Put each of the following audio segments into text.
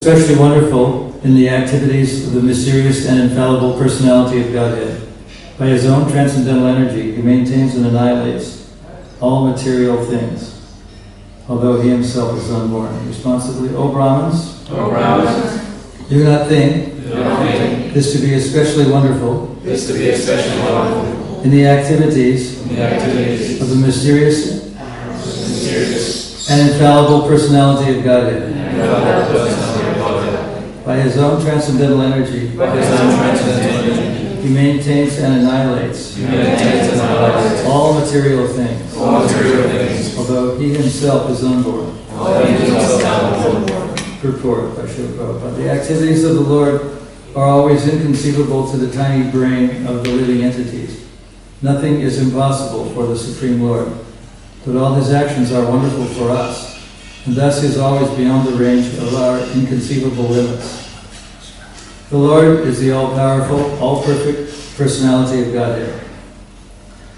especially wonderful in the activities of the mysterious and infallible personality of Godhead. By his own transcendental energy, he maintains and annihilates all material things, although he himself is unborn. Responsibly, O Brahmins, do not think this to be especially wonderful in the activities of the mysterious and infallible personality of Godhead. By his own transcendental energy, he maintains and annihilates all material things, although he himself is unborn. Purport by Srila Prabhupada. The activities of the Lord are always inconceivable to the tiny brain of the living entities. Nothing is impossible for the Supreme Lord, but all his actions are wonderful for us, and thus he is always beyond the range of our inconceivable limits. The Lord is the all-powerful, all-perfect personality of Godhead.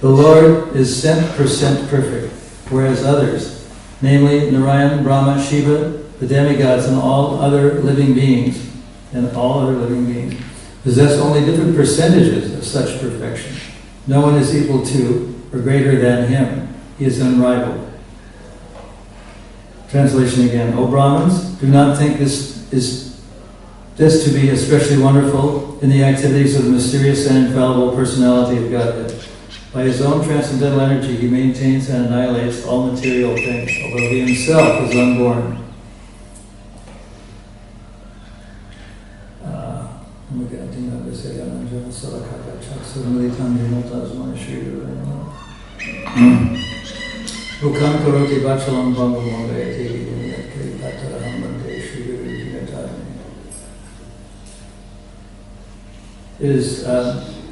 The Lord is 100% perfect, whereas others, namely Narayan, Brahma, Shiva, the demigods, and all other living beings, possess only different percentages of such perfection. No one is equal to or greater than him. He is unrivaled. Translation again. O Brahmins, do not think this to be especially wonderful in the activities of the mysterious and infallible personality of Godhead. By his own transcendental energy, he maintains and annihilates all material things, although he himself is unborn. It is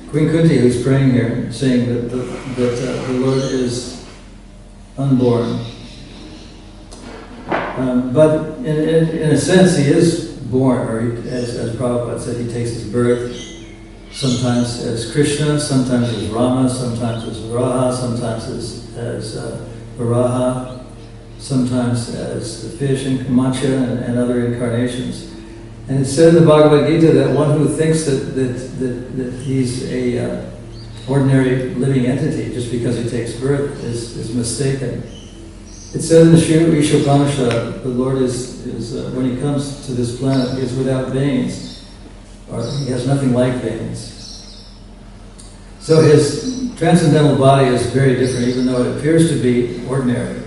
Queen Kunti who's praying here, saying that the Lord is unborn. But in a sense, he is born, or as Prabhupada said, he takes his birth sometimes as Krishna, sometimes as Rama, sometimes as Varaha, sometimes as Varaha, sometimes as the fish in Kamacha and other incarnations. And it's said in the Bhagavad Gita that one who thinks that he's a ordinary living entity just because he takes birth is mistaken. It said in the Isha Upanishad, the Lord is when he comes to this planet, he is without veins, or he has nothing like veins. So his transcendental body is very different, even though it appears to be ordinary.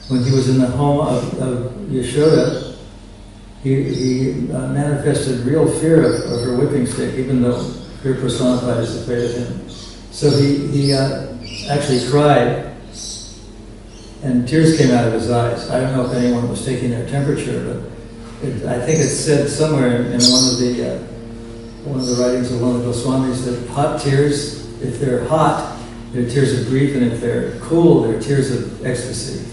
When he was in the home of Yashoda, he manifested real fear of her whipping stick, even though fear personified is afraid of him. So he actually cried, and tears came out of his eyes. I don't know if anyone was taking their temperature, but I think it's said somewhere in one of the writings of one of the Goswamis that hot tears, if they're hot, they're tears of grief, and if they're cool, they're tears of ecstasy.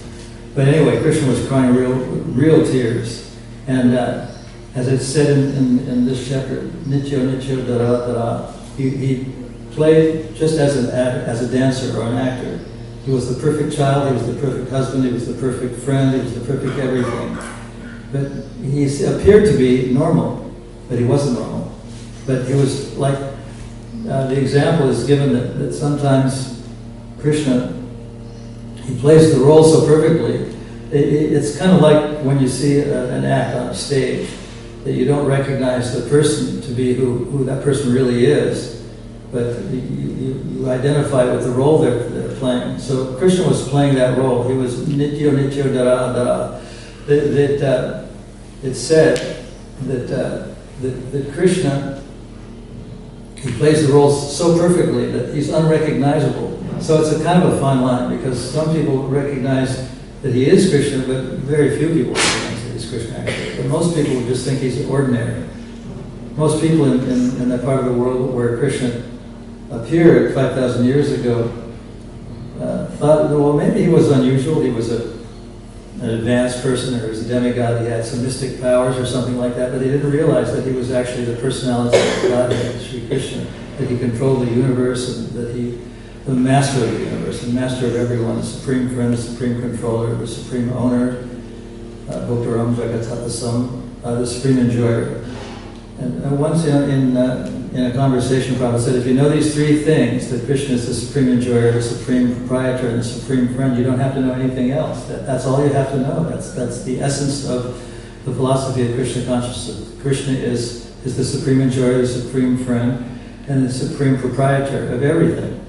But anyway, Krishna was crying real tears. And as it's said in this chapter, Nityo Dara Dara, he played just as a dancer or an actor. He was the perfect child, he was the perfect husband, he was the perfect friend, he was the perfect everything. But he appeared to be normal, but he wasn't normal. But he was like, the example is given that sometimes Krishna, he plays the role so perfectly. It's kind of like when you see an act on a stage, that you don't recognize the person to be who that person really is, but you identify with the role they're playing. So Krishna was playing that role. He was Nityo Dara Dara. It's said that Krishna, he plays the roles so perfectly that he's unrecognizable. So it's a kind of a fine line, because some people recognize that he is Krishna, but very few people recognize that he's Krishna actually. But most people would just think he's ordinary. Most people in that part of the world where Krishna appeared 5,000 years ago thought, well, maybe he was unusual, he was an advanced person, or he was a demigod, he had some mystic powers or something like that, but they didn't realize that he was actually the personality of God, Sri Krishna, that he controlled the universe, and that he the master of the universe, the master of everyone, the supreme friend, the supreme controller, the supreme owner, Bhoktaram Jagatatasam, the supreme enjoyer. And once in a conversation, Prabhupada said, if you know these three things, that Krishna is the supreme enjoyer, the supreme proprietor, and the supreme friend, you don't have to know anything else. That's all you have to know. That's the essence of the philosophy of Krishna consciousness. Krishna is the supreme enjoyer, the supreme friend, and the supreme proprietor of everything.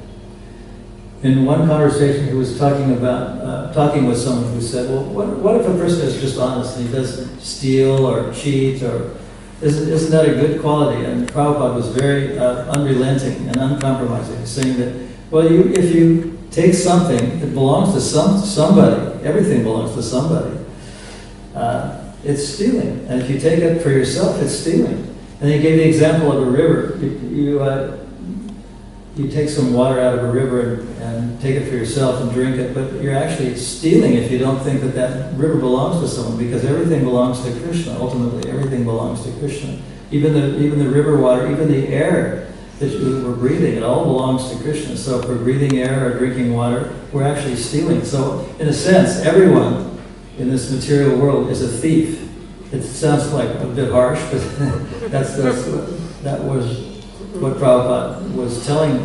In one conversation, he was talking with someone who said, well, what if a person is just honest and he doesn't steal or cheat, or isn't that a good quality? And Prabhupada was very unrelenting and uncompromising, saying that, well, if you take something that belongs to somebody, everything belongs to somebody, it's stealing. And if you take it for yourself, it's stealing. And he gave the example of a river. You take some water out of a river and take it for yourself and drink it, but you're actually stealing if you don't think that river belongs to someone, because everything belongs to Krishna. Ultimately, everything belongs to Krishna. Even the river water, even the air that we're breathing, it all belongs to Krishna. So if we're breathing air or drinking water, we're actually stealing. So in a sense, everyone in this material world is a thief. It sounds like a bit harsh, but that was what Prabhupada was telling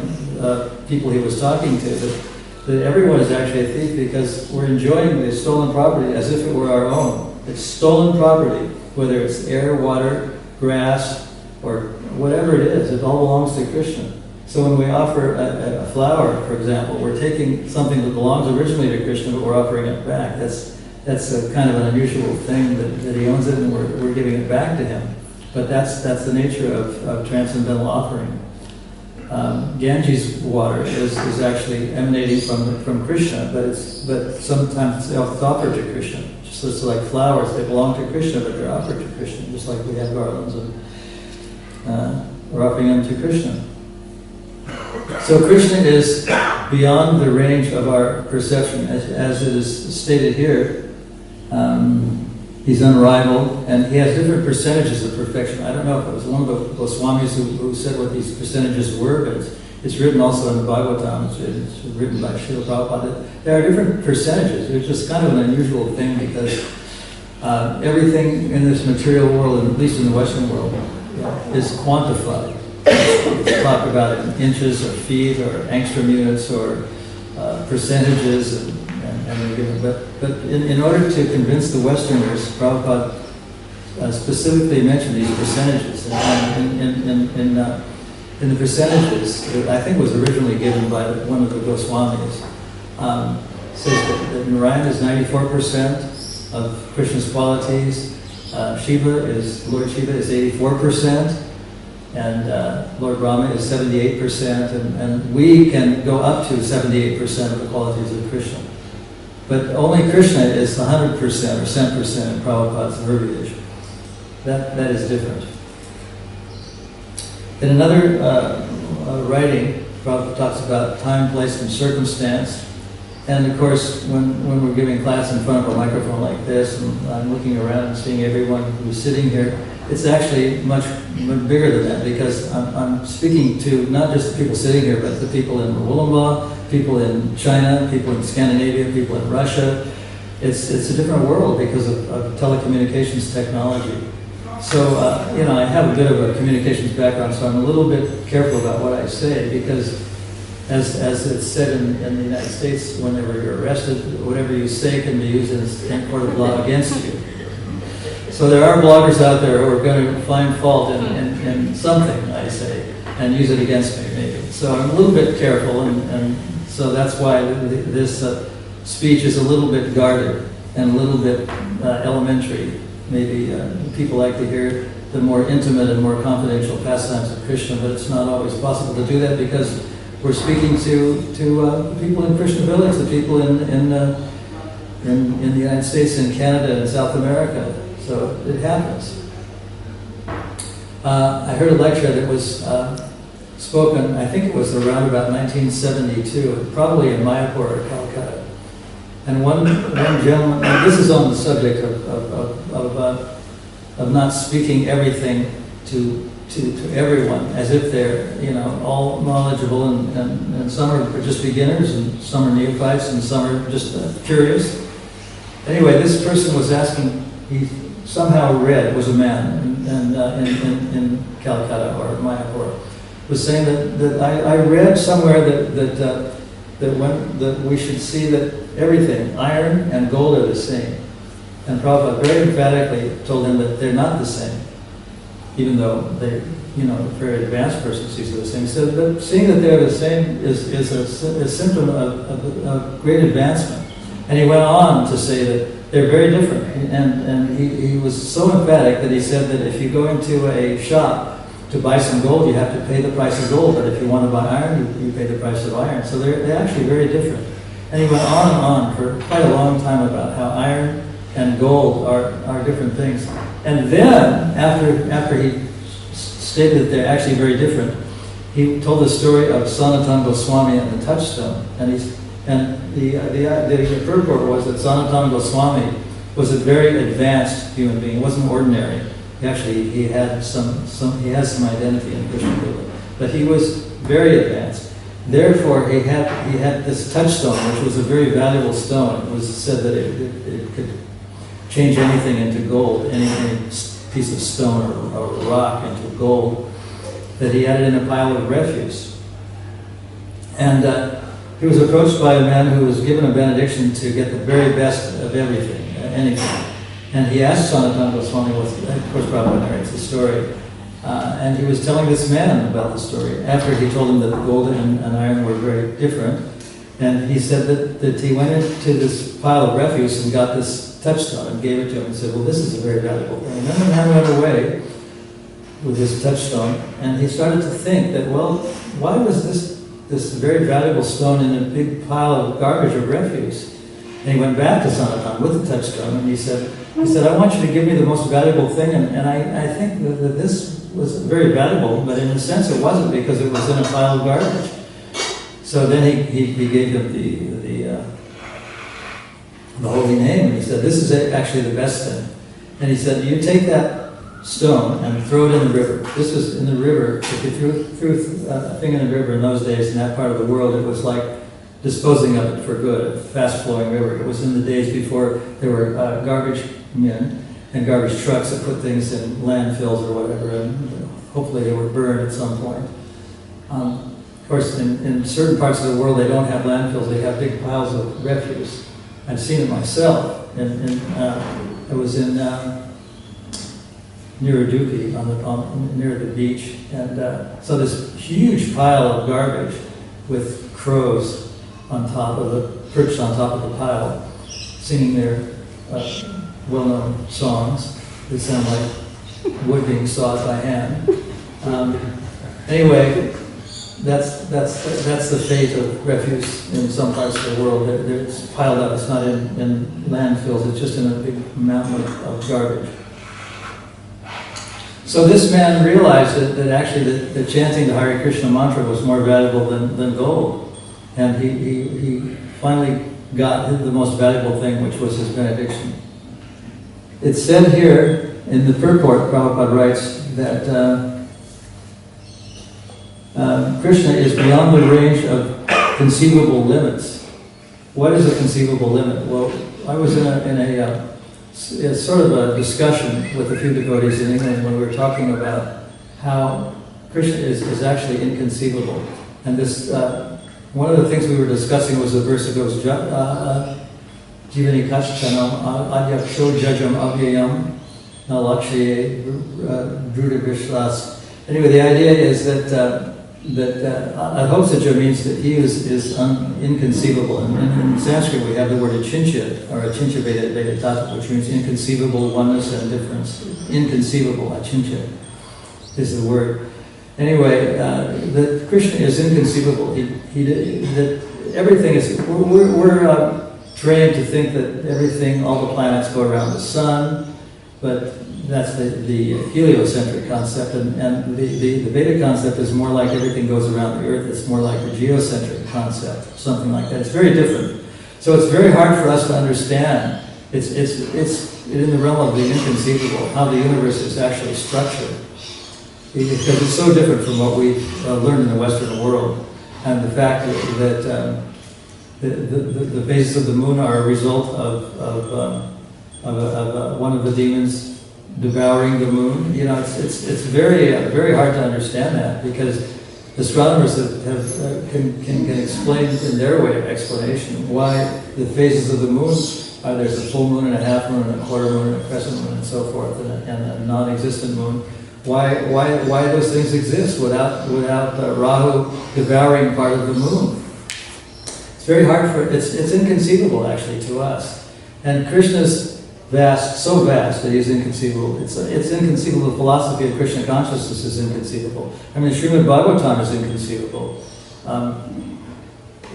people he was talking to, that everyone is actually a thief, because we're enjoying the stolen property as if it were our own. It's stolen property, whether it's air, water, grass, or whatever it is, it all belongs to Krishna. So when we offer a flower, for example, we're taking something that belongs originally to Krishna, but we're offering it back. That's a kind of an unusual thing that he owns it and we're giving it back to him. But that's the nature of transcendental offering. Ganges water is actually emanating from Krishna, but sometimes it's offered to Krishna. Just it's like flowers, they belong to Krishna, but they're offered to Krishna, just like we have garlands and we're offering them to Krishna. So Krishna is beyond the range of our perception, as it is stated here. He's unrivaled, and he has different percentages of perfection. I don't know if it was one of the Goswamis who said what these percentages were, but it's written also in the Bhagavatam. It's written by Srila Prabhupada. There are different percentages. It's just kind of an unusual thing, because everything in this material world, and at least in the Western world, is quantified. It's talked about in inches or feet or angstrom units or percentages, but in order to convince the Westerners, Prabhupada specifically mentioned these percentages. And in the percentages, I think it was originally given by one of the Goswamis, says that Narayana is 94% of Krishna's qualities, Lord Shiva is 84%, and Lord Brahma is 78%, and we can go up to 78% of the qualities of Krishna. But only Krishna is 100% or 100% in Prabhupada's verbiage. That is different. In another writing, Prabhupada talks about time, place, and circumstance. And of course, when we're giving class in front of a microphone like this, and I'm looking around and seeing everyone who's sitting here, it's actually much bigger than that, because I'm speaking to not just the people sitting here, but the people in Wollongong, people in China, people in Scandinavia, people in Russia. It's a different world because of telecommunications technology. So, I have a bit of a communications background, so I'm a little bit careful about what I say, because as it's said in the United States, whenever you're arrested, whatever you say can be used in court of law against you. So there are bloggers out there who are going to find fault in something I say and use it against me, maybe. So I'm a little bit careful, and so that's why this speech is a little bit guarded and a little bit elementary. Maybe people like to hear the more intimate and more confidential pastimes of Krishna, but it's not always possible to do that, because we're speaking to people in Krishna village, the people in the United States, in Canada, and South America. So it happens. I heard a lecture that was spoken, I think it was around about 1972, probably in Mayapur or Calcutta. And one gentleman, and this is on the subject of not speaking everything to everyone, as if they're all knowledgeable, and some are just beginners, and some are neophytes, and some are just curious. Anyway, this person was asking, somehow read, was a man in Calcutta or Mayapur, was saying that I read somewhere that we should see that everything, iron and gold, are the same. And Prabhupada very emphatically told him that they're not the same, even though they, a very advanced person sees it the same. So that seeing that they're the same is a symptom of great advancement. And he went on to say that they're very different. And he was so emphatic that he said that if you go into a shop to buy some gold, you have to pay the price of gold. But if you want to buy iron, you pay the price of iron. So they're actually very different. And he went on and on for quite a long time about how iron and gold are different things. And then, after he stated that they're actually very different, he told the story of Sanatana Goswami and the touchstone. And the purport was that Sanatana Goswami was a very advanced human being. He wasn't ordinary. He has some identity in Krishna Lila, but he was very advanced. Therefore, he had this touchstone, which was a very valuable stone. It was said that it could change anything into gold, any piece of stone or rock into gold, that he had it in a pile of refuse. And he was approached by a man who was given a benediction to get the very best of everything, anything. And he asked Sanatana Goswami, of course Prabhupada narrates the story, and he was telling this man about the story, after he told him that gold and iron were very different. And he said that he went into this pile of refuse and got this touchstone and gave it to him and said, well, this is a very valuable thing. And then the man went away with his touchstone, and he started to think that, well, why was this very valuable stone in a big pile of garbage or refuse? And he went back to Sanatana with the touchstone, and he said, I want you to give me the most valuable thing, and I think that this was very valuable, but in a sense it wasn't, because it was in a pile of garbage. So then he gave him the holy name, and he said, this is actually the best thing. And he said, you take that stone and throw it in the river. This was in the river. If you threw a thing in the river in those days, in that part of the world, it was like disposing of it for good, a fast-flowing river. It was in the days before there were garbage men and garbage trucks that put things in landfills or whatever, and hopefully they were burned at some point. Of course, in certain parts of the world, they don't have landfills. They have big piles of refuse. I've seen it myself. I was in near Udupi, near the beach, and so this huge pile of garbage with crows on top of perched on top of the pile, singing their well-known songs that sound like wood being sawed by hand. Anyway, that's the fate of refuse in some parts of the world. It's piled up. It's not in landfills. It's just in a big mountain of garbage. So this man realized that actually the chanting the Hare Krishna mantra was more valuable than gold. And he finally got the most valuable thing, which was his benediction. It's said here in the purport, Prabhupada writes that Krishna is beyond the range of conceivable limits. What is a conceivable limit? Well, I was in a sort of a discussion with a few devotees in England when we were talking about how Krishna is actually inconceivable. And this, one of the things we were discussing was the verse that goes, Jivani Kashtanam Adyaksho Jajam Avyayam Nalakshaye Druda Vishwas. Anyway, the idea is that Adhoksaja means that he is inconceivable. And in Sanskrit we have the word achincha, or achincha veda tata, which means inconceivable oneness and difference. Inconceivable, achincha is the word. Anyway, that Krishna is inconceivable. That everything is, we're trained to think that everything, all the planets go around the sun, but that's the heliocentric concept, and the Vedic concept is more like everything goes around the earth. It's more like the geocentric concept, something like that. It's very different. So it's very hard for us to understand. It's in the realm of the inconceivable, how the universe is actually structured. Because it's so different from what we learn in the Western world. And the fact that the phases of the moon are a result of one of the demons devouring the moon. You know, it's very very hard to understand that, because astronomers can explain in their way of explanation why the phases of the moon are. There's a full moon and a half moon and a quarter moon and a crescent moon and so forth, and a non-existent moon. Why those things exist without Rahu devouring part of the moon? It's very hard it's inconceivable actually to us. And Krishna's vast, so vast that he's inconceivable. It's inconceivable. The philosophy of Krishna consciousness is inconceivable. I mean, Srimad Bhagavatam is inconceivable.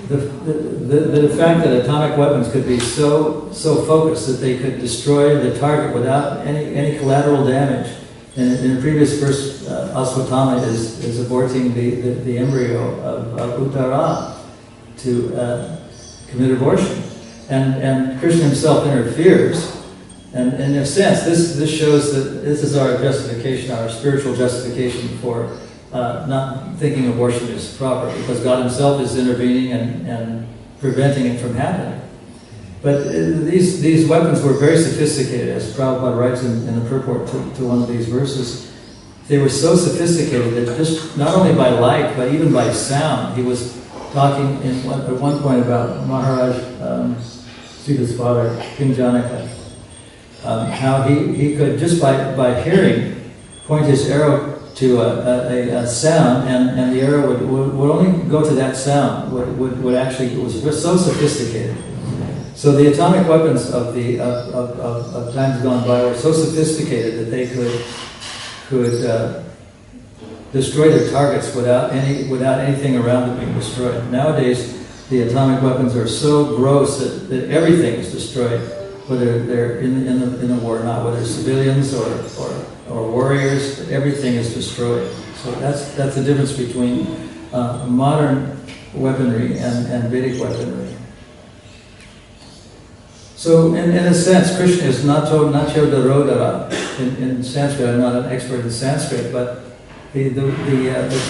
The fact that atomic weapons could be so focused that they could destroy the target without any collateral damage. In the previous verse, Aswatthama is aborting the embryo of Uttara to commit abortion. And Krishna himself interferes. And in a sense, this shows that this is our justification, our spiritual justification for not thinking abortion is proper, because God himself is intervening and preventing it from happening. But these weapons were very sophisticated, as Prabhupada writes in the purport to one of these verses. They were so sophisticated that just not only by light, but even by sound. He was talking at one point about Maharaj, Sita's father, King Janaka, how he could, just by hearing, point his arrow to a sound, and the arrow would only go to that sound, would actually, it was so sophisticated. So the atomic weapons of times gone by were so sophisticated that they could destroy their targets without anything around them being destroyed. Nowadays, the atomic weapons are so gross that everything is destroyed, whether they're in the war or not, whether civilians or warriors, everything is destroyed. So that's the difference between modern weaponry and Vedic weaponry. So, in a sense, Krishna is Nacho Darodara. In Sanskrit, I'm not an expert in Sanskrit, but the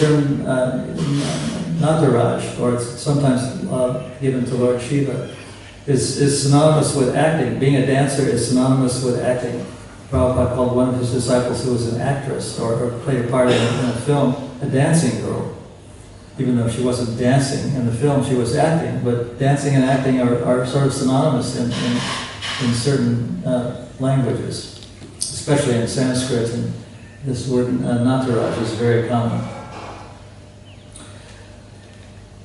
term Nataraj, or it's sometimes given to Lord Shiva, is synonymous with acting. Being a dancer is synonymous with acting. Prabhupada called one of his disciples who was an actress or played a part in a film, a dancing girl. Even though she wasn't dancing in the film, she was acting. But dancing and acting are sort of synonymous in certain languages, especially in Sanskrit. And this word Nataraj is very common.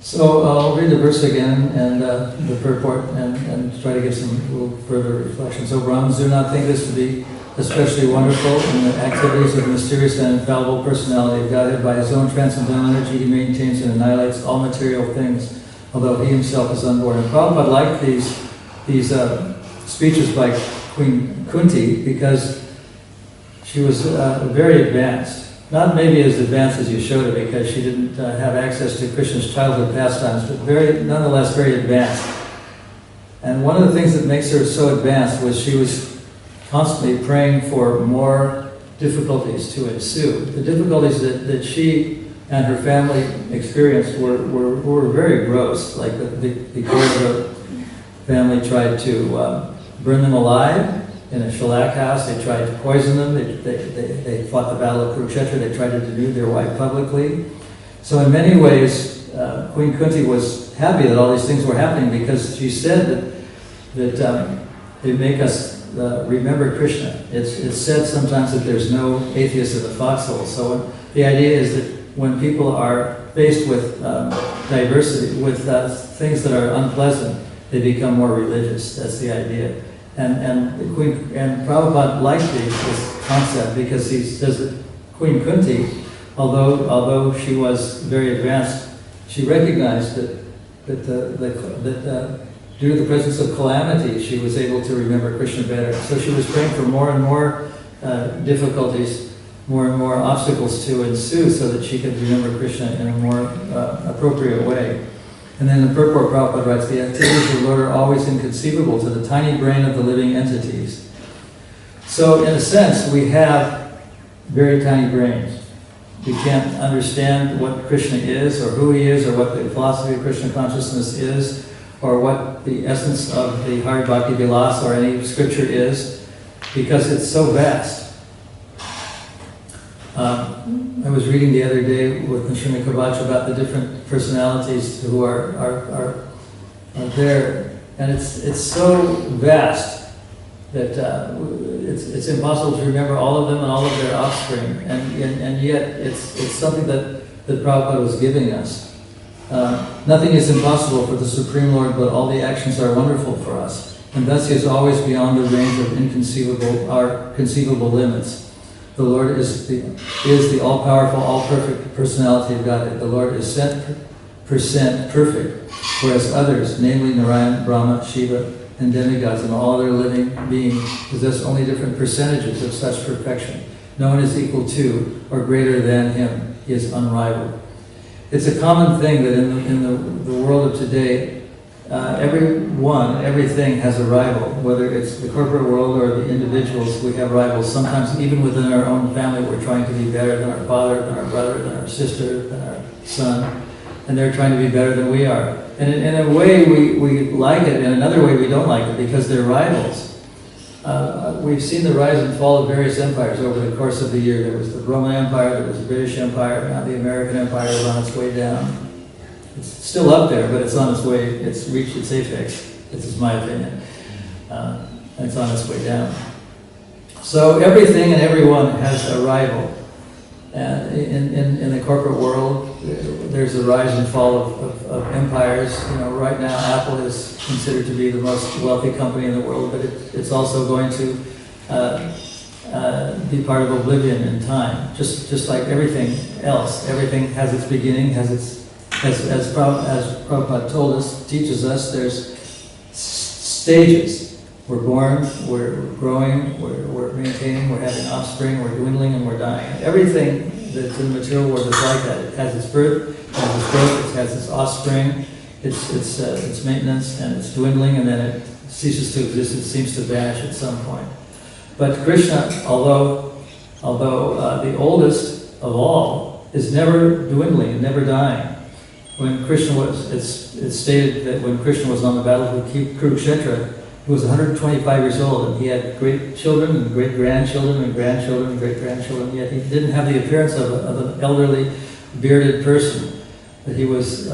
So I'll read the verse again and the purport and try to give some little further reflection. So Brahmins do not think this to be especially wonderful in the activities of the mysterious and infallible personality of Godhead. By his own transcendental energy, he maintains and annihilates all material things, although he himself is unborn. And Prabhupada liked these speeches by Queen Kunti because she was very advanced. Not maybe as advanced as Yashoda, because she didn't have access to Krishna's childhood pastimes, but nonetheless very advanced. And one of the things that makes her so advanced was she was constantly praying for more difficulties to ensue. The difficulties that she and her family experienced were very gross. Like the Kaurava family tried to burn them alive in a shellac house. They tried to poison them. They fought the battle of Kurukshetra. They tried to denude their wife publicly. So in many ways, Queen Kunti was happy that all these things were happening, because she said that they make us remember Krishna. It's said sometimes that there's no atheist in the foxhole. So the idea is that when people are faced with diversity, with things that are unpleasant, they become more religious. That's the idea. And Prabhupada liked this concept, because he says that Queen Kunti, although she was very advanced, she recognized that due to the presence of calamity, she was able to remember Krishna better. So she was praying for more and more difficulties, more and more obstacles to ensue, so that she could remember Krishna in a more appropriate way. And then in the purport, Prabhupada writes, the activities of the Lord are always inconceivable to the tiny brain of the living entities. So in a sense, we have very tiny brains. We can't understand what Krishna is, or who he is, or what the philosophy of Krishna consciousness is, or what the essence of the Hari Bhakti Vilas or any scripture is, because it's so vast. I was reading the other day with Nishina Kabach about the different personalities who are there, and it's so vast that it's impossible to remember all of them and all of their offspring, and yet it's something that Prabhupada was giving us. Nothing is impossible for the Supreme Lord, but all the actions are wonderful for us, and thus he is always beyond the range of our conceivable limits. The Lord is the all-powerful, all-perfect personality of Godhead. The Lord is 100% perfect, whereas others, namely Narayan, Brahma, Shiva, and demigods and all other living beings, possess only different percentages of such perfection. No one is equal to or greater than him. He is unrivaled. It's a common thing that in the world of today, everything has a rival. Whether it's the corporate world or the individuals, we have rivals. Sometimes even within our own family, we're trying to be better than our father, than our brother, than our sister, than our son. And they're trying to be better than we are. And in a way, we like it. In another way, we don't like it because they're rivals. We've seen the rise and fall of various empires over the course of the year. There was the Roman Empire, there was the British Empire, now the American Empire is on its way down. It's still up there, but it's on its way, it's reached its apex. This is my opinion. And it's on its way down. So everything and everyone has a rival. In the corporate world, there's a rise and fall of empires. You know, right now Apple is considered to be the most wealthy company in the world, but it's also going to be part of oblivion in time. Just like everything else, everything has its beginning, has its as Prabhupada told us, teaches us, there's stages. We're born, we're growing, we're maintaining, we're having offspring, we're dwindling, and we're dying. Everything that's in the material world is like that. It has its birth, it has its growth, it has its offspring, its maintenance, and it's dwindling, and then it ceases to exist. It seems to vanish at some point. But Krishna, although the oldest of all, is never dwindling and never dying. When Krishna it's stated that when Krishna was on the battlefield of Kurukshetra, he was 125 years old, and he had great children and great grandchildren and grandchildren and great grandchildren. Yet he didn't have the appearance of an elderly, bearded person. But he was.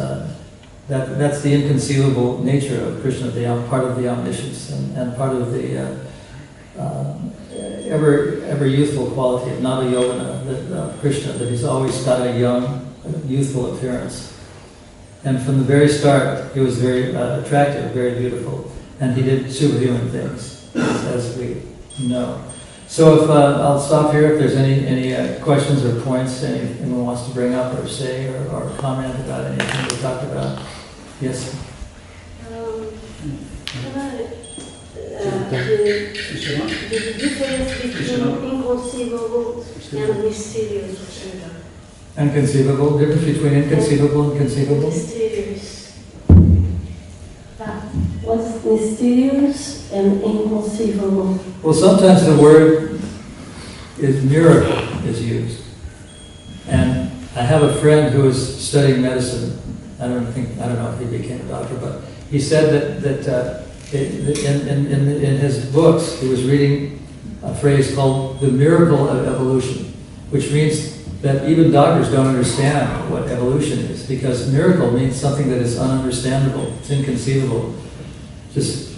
That's the inconceivable nature of Krishna, part of the omniscience and part of the ever youthful quality of Nava Yogana of Krishna. That he's always got a young, youthful appearance. And from the very start, he was very attractive, very beautiful. And he did superhuman things, as we know. So if I'll stop here. If there's any questions or points anyone wants to bring up or say or comment about anything we talked about. Yes? The difference between inconceivable and mysterious. Inconceivable? Difference between inconceivable and conceivable? Mysterious. What's mysterious and inconceivable? Well, sometimes the word miracle is used. And I have a friend who is studying medicine. I don't know if he became a doctor, but he said that in his books he was reading a phrase called the miracle of evolution, which means that even doctors don't understand what evolution is, because miracle means something that is ununderstandable, it's inconceivable. Just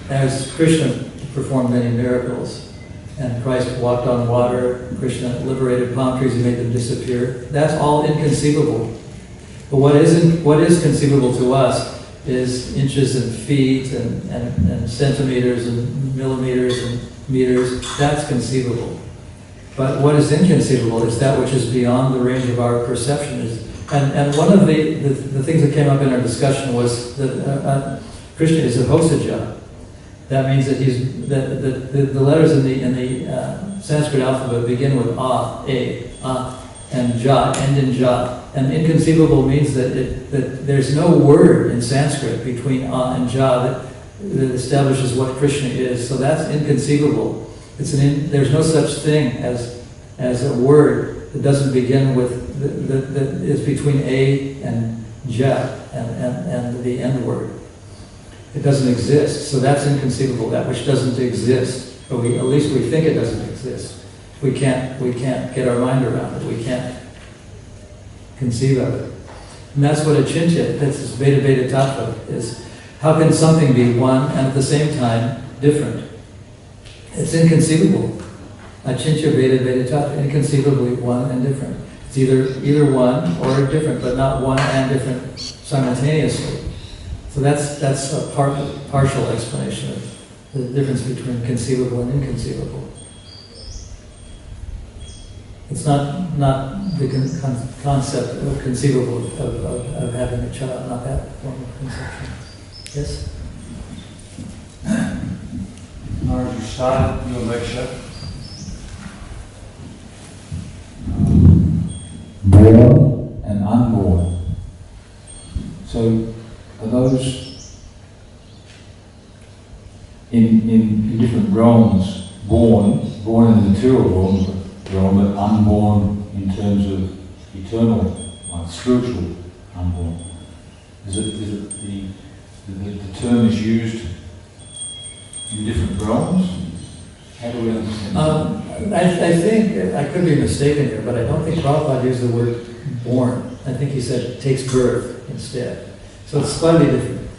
as Krishna performed many miracles, and Christ walked on water, Krishna liberated palm trees and made them disappear, that's all inconceivable. But what is conceivable to us is inches and feet and centimeters and millimeters and meters. That's conceivable. But what is inconceivable is that which is beyond the range of our perception. And one of the things that came up in our discussion was that Krishna is a Hosaja. That means that the letters in the Sanskrit alphabet begin with A, and Ja, end in Ja. And inconceivable means that there's no word in Sanskrit between A and Ja that establishes what Krishna is. So that's inconceivable. There's no such thing as a word that doesn't begin with that is between A and Ja and the end word. It doesn't exist. So that's inconceivable. That which doesn't exist, or at least we think it doesn't exist. we can't get our mind around it. We can't conceive of it. And that's what achintya, that's this Veda Veda Tattva, is how can something be one and at the same time different? It's inconceivable. Achintya Veda Veda Tattva, inconceivably one and different. It's either one or different, but not one and different simultaneously. So that's a partial explanation of the difference between conceivable and inconceivable. It's not the concept of conceivable of having a child, not that form of conception. Yes? Maharaj, you started your lecture born and unborn. So are those in different realms, born in the material realm, but unborn in terms of eternal, like spiritual unborn? Is it the term is used in different realms? How do we understand? I think, I could be mistaken here, but I don't think Prabhupada used the word born. I think he said takes birth instead. So it's slightly different.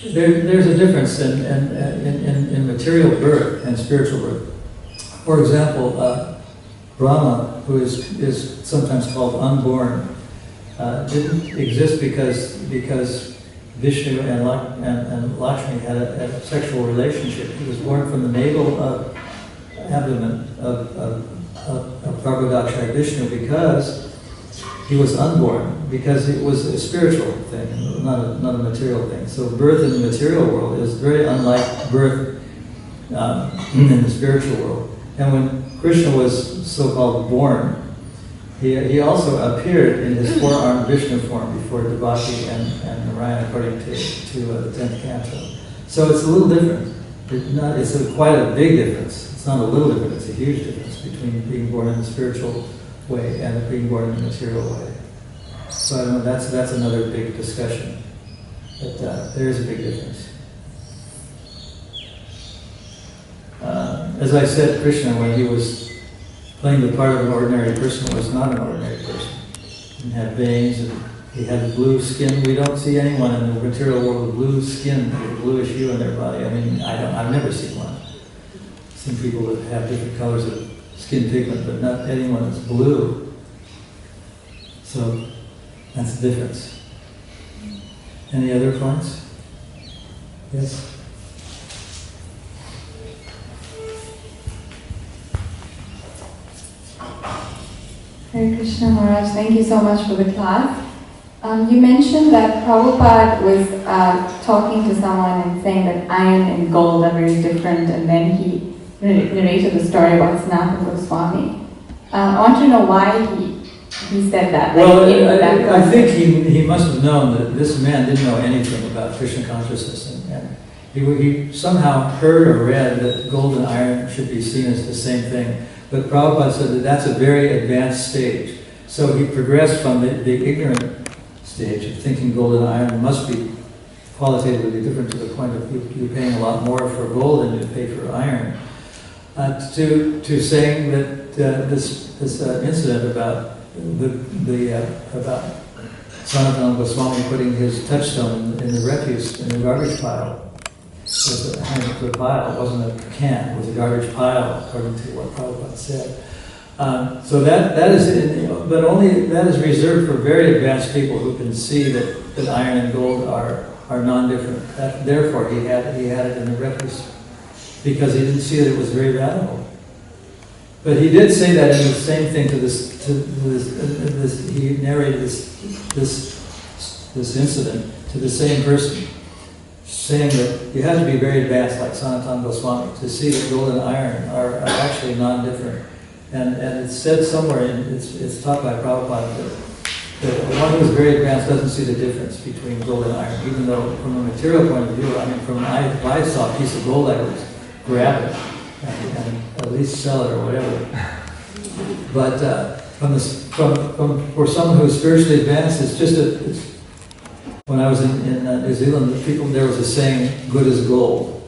There's a difference in material birth and spiritual birth. For example, Brahma, who is sometimes called unborn, didn't exist because Vishnu and Lakshmi had a sexual relationship. He was born from the navel abdomen of Garbhodakshaya Vishnu because he was unborn, because it was a spiritual thing, not a material thing. So birth in the material world is very unlike birth in the spiritual world. And when Krishna was so-called born, he also appeared in his four-armed Vishnu form before Devaki and Narayan, according to the 10th canto. So it's a little different. It's quite a big difference. It's not a little different, it's a huge difference between being born in the spiritual way and being born in the material way. So I don't know, that's another big discussion. But there is a big difference. As I said, Krishna, when he was playing the part of an ordinary person, was not an ordinary person. He had veins, and he had blue skin. We don't see anyone in the material world with blue skin, with a bluish hue in their body. I mean, I've never seen one. I've seen people that have different colors of skin pigment, but not anyone that's blue. So that's the difference. Any other points? Yes? Hare Krishna Maharaj, thank you so much for the class. You mentioned that Prabhupada was talking to someone and saying that iron and gold are very different, and then he narrated the story about Sanatana Goswami. I want to know why he said that. Well, I think he must have known that this man didn't know anything about Krishna consciousness, and he somehow heard or read that gold and iron should be seen as the same thing. But Prabhupada said that that's a very advanced stage. So he progressed from the ignorant stage of thinking gold and iron must be qualitatively different to the point of you paying a lot more for gold than you pay for iron, to saying that this incident about about Sanatana Goswami putting his touchstone in the refuse, in the garbage pile. It was a pile, it wasn't a can, it was a garbage pile, according to what Prabhupada said. So that is, but only that is reserved for very advanced people who can see that iron and gold are non-different. Therefore, he had it in the refuse because he didn't see that it was very valuable. But he did say that in the same thing to this. He narrated this incident to the same person, saying that you have to be very advanced, like Sanatana Goswami, to see that gold and iron are actually non-different. And it's said somewhere, it's taught by Prabhupada, that one who is very advanced doesn't see the difference between gold and iron, even though from a material point of view, I mean, if I saw a piece of gold, I would grab it and at least sell it or whatever. But for someone who is spiritually advanced, it's just when I was in New Zealand, there was a saying, good as gold.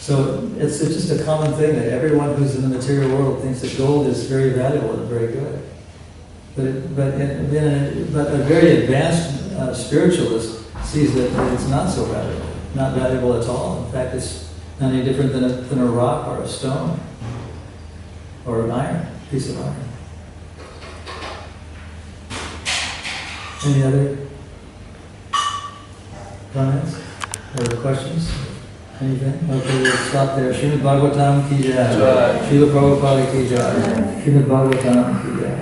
So it's just a common thing that everyone who's in the material world thinks that gold is very valuable and very good. But a very advanced spiritualist sees that it's not so valuable, not valuable at all. In fact, it's not any different than a rock or a stone or an iron, piece of iron. Any other comments or questions? Anything? Okay, we'll stop there. Srimad Bhagavatam ki jai. Srila Prabhupada ki jai. Srimad Bhagavatam ki jai.